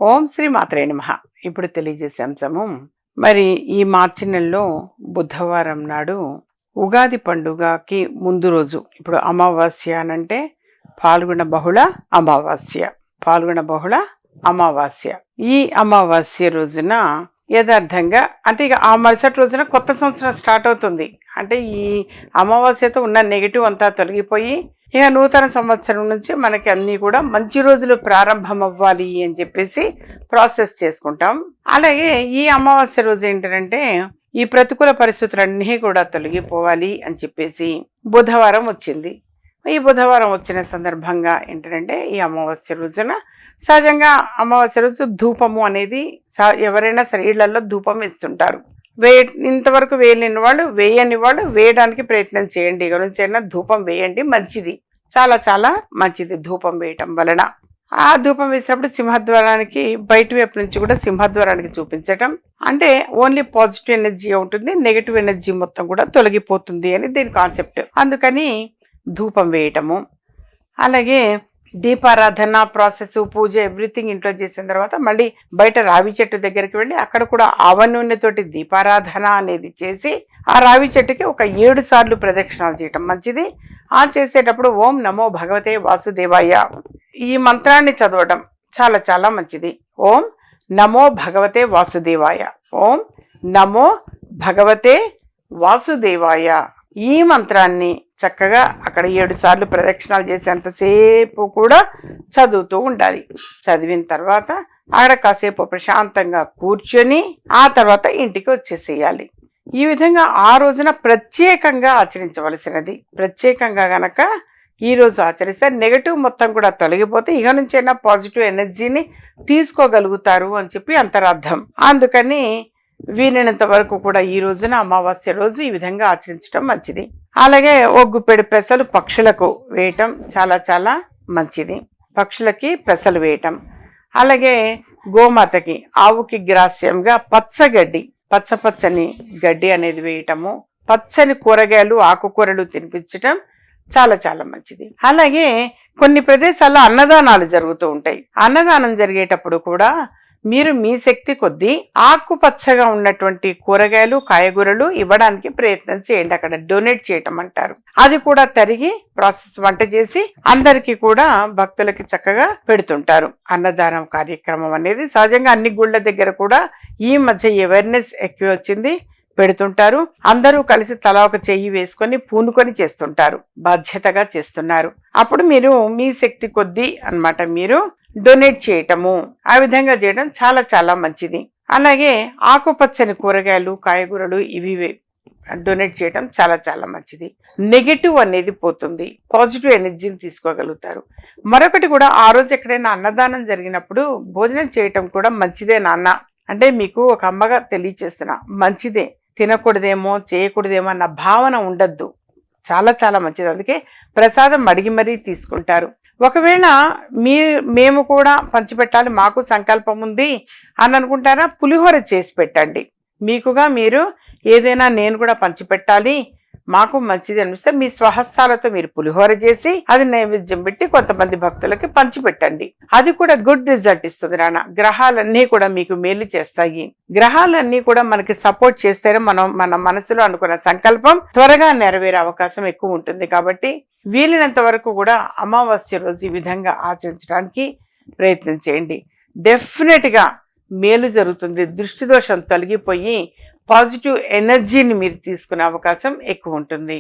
ఓం శ్రీ మాత్రే నమః. ఇప్పుడు తెలియజేసే అంశము, మరి ఈ మార్చి నెలలో బుధవారం నాడు ఉగాది పండుగకి ముందు రోజు, ఇప్పుడు అమావాస్య అనంటే పాల్గొన బహుళ అమావాస్య, పాల్గొన బహుళ అమావాస్య. ఈ అమావాస్య రోజున యథార్థంగా అంటే ఇక ఆ మరుసటి రోజున కొత్త సంవత్సరం స్టార్ట్ అవుతుంది. అంటే ఈ అమావాస్యతో ఉన్న నెగిటివ్ అంతా తొలగిపోయి ఇక నూతన సంవత్సరం నుంచి మనకి అన్నీ కూడా మంచి రోజులు ప్రారంభం అవ్వాలి అని చెప్పేసి ప్రాసెస్ చేసుకుంటాం. అలాగే ఈ అమావాస్య రోజు ఏంటంటే ఈ ప్రతికూల పరిస్థితులన్నీ కూడా తొలగిపోవాలి అని చెప్పేసి బుధవారం వచ్చింది. ఈ బుధవారం వచ్చిన సందర్భంగా ఏంటంటే ఈ అమావాస్య రోజున సహజంగా అమావాస్య రోజు ధూపము అనేది ఎవరైనా సరే ఇళ్లలో ధూపం ఇస్తుంటారు. ఇంతవరకు వేయలేని వాళ్ళు, వేయని వాళ్ళు వేయడానికి ప్రయత్నం చేయండి. ఇక నుంచి అయినా ధూపం వేయండి, మంచిది, చాలా చాలా మంచిది ధూపం వేయటం వలన. ఆ ధూపం వేసినప్పుడు సింహద్వారానికి బయట వైపు నుంచి కూడా సింహద్వారానికి చూపించటం అంటే ఓన్లీ పాజిటివ్ ఎనర్జీ ఉంటుంది, నెగిటివ్ ఎనర్జీ మొత్తం కూడా తొలగిపోతుంది అని దీని కాన్సెప్ట్. అందుకని ధూపం వేయటము, అలాగే దీపారాధన ప్రాసెస్, పూజ ఎవ్రీథింగ్ ఇంట్లో చేసిన తర్వాత మళ్ళీ బయట రావి చెట్టు దగ్గరికి వెళ్ళి అక్కడ కూడా ఆవ నూనెతోటి దీపారాధన అనేది చేసి ఆ రావి చెట్టుకి ఒక 7 సార్లు ప్రదక్షిణాలు చేయటం మంచిది. ఆ చేసేటప్పుడు ఓం నమో భగవతే వాసుదేవాయ ఈ మంత్రాన్ని చదవడం చాలా చాలా మంచిది. ఓం నమో భగవతే వాసుదేవాయ, ఓం నమో భగవతే వాసుదేవాయ ఈ మంత్రాన్ని చక్కగా అక్కడ 7 సార్లు ప్రదక్షిణాలు చేసేంతసేపు కూడా చదువుతూ ఉండాలి. చదివిన తర్వాత అక్కడ కాసేపు ప్రశాంతంగా కూర్చొని ఆ తర్వాత ఇంటికి వచ్చేసేయాలి. ఈ విధంగా ఆ రోజున ప్రత్యేకంగా ఆచరించవలసినది. ప్రత్యేకంగా గనక ఈరోజు ఆచరిస్తే నెగటివ్ మొత్తం కూడా తొలగిపోతే ఇక నుంచైనా పాజిటివ్ ఎనర్జీని తీసుకోగలుగుతారు అని చెప్పి అంతరార్థం. అందుకని వీలైనంత వరకు కూడా ఈ రోజున అమావాస్య రోజు ఈ విధంగా ఆచరించడం మంచిది. అలాగే ఓ గుప్పెడు పెసలు పక్షులకు వేయటం చాలా చాలా మంచిది. పక్షులకి పెసలు వేయటం, అలాగే గోమాతకి ఆవుకి గ్రాస్యంగా పచ్చగడ్డి, పచ్చని గడ్డి అనేది వేయటము, పచ్చని కూరగాయలు ఆకుకూరలు తినిపించటం చాలా చాలా మంచిది. అలాగే కొన్ని ప్రదేశాల్లో అన్నదానాలు జరుగుతూ ఉంటాయి. అన్నదానం జరిగేటప్పుడు కూడా మీరు మీ శక్తి కొద్దీ ఆకుపచ్చగా ఉన్నటువంటి కూరగాయలు కాయగూరలు ఇవ్వడానికి ప్రయత్నం చేయండి. అక్కడ డొనేట్ చేయటం అంటారు. అది కూడా తరిగి ప్రాసెస్ వంట చేసి అందరికీ కూడా భక్తులకి చక్కగా పెడుతుంటారు. అన్నదానం కార్యక్రమం అనేది సహజంగా అన్ని గుళ్ళ దగ్గర కూడా ఈ మధ్య అవేర్నెస్ ఎక్కువ వచ్చింది, పెడుతుంటారు. అందరూ కలిసి తలా ఒక చెయ్యి వేసుకొని పూనుకొని చేస్తుంటారు, బాధ్యతగా చేస్తున్నారు. అప్పుడు మీరు మీ శక్తి కొద్దీ అన్నమాట మీరు డొనేట్ చేయటము, ఆ విధంగా చేయడం చాలా చాలా మంచిది. అలాగే ఆకుపచ్చని కూరగాయలు కాయగూరలు ఇవి డొనేట్ చేయడం చాలా చాలా మంచిది. నెగటివ్ అనేది పోతుంది, పాజిటివ్ ఎనర్జీని తీసుకోగలుగుతారు. మరొకటి కూడా ఆ రోజు ఎక్కడైనా అన్నదానం జరిగినప్పుడు భోజనం చేయటం కూడా మంచిదే నాన్న అంటే మీకు ఒక అమ్మగా తెలియచేస్తున్నా, మంచిదే, తినకూడదేమో చేయకూడదేమో అన్న భావన ఉండద్దు, చాలా చాలా మంచిది. అందుకే ప్రసాదం అడిగి మరీ తీసుకుంటారు. ఒకవేళ మేము కూడా పంచిపెట్టాలి, మాకు సంకల్పం ఉంది అని అనుకుంటారా, పులిహోర చేసి పెట్టండి. మీకుగా మీరు ఏదైనా నేను కూడా పంచిపెట్టాలి మాకు మంచిది అనిపిస్తే మీ స్వహస్తాలతో మీరు పులిహోర చేసి అది నైవేద్యం పెట్టి కొంతమంది భక్తులకి పంచిపెట్టండి. అది కూడా గుడ్ రిజల్ట్ ఇస్తుంది నాన్న. గ్రహాలన్నీ కూడా మీకు మేలు చేస్తాయి. గ్రహాలన్నీ కూడా మనకి సపోర్ట్ చేస్తేనే మన మనసులో అనుకున్న సంకల్పం త్వరగా నెరవేరే అవకాశం ఎక్కువ ఉంటుంది. కాబట్టి వీలైనంత వరకు కూడా అమావాస్య రోజు ఈ విధంగా ఆచరించడానికి ప్రయత్నం చేయండి. డెఫినెట్గా మేలు జరుగుతుంది. దృష్టి దోషం తొలగిపోయి పాజిటివ్ ఎనర్జీని మీరు తీసుకునే అవకాశం ఎక్కువ ఉంటుంది.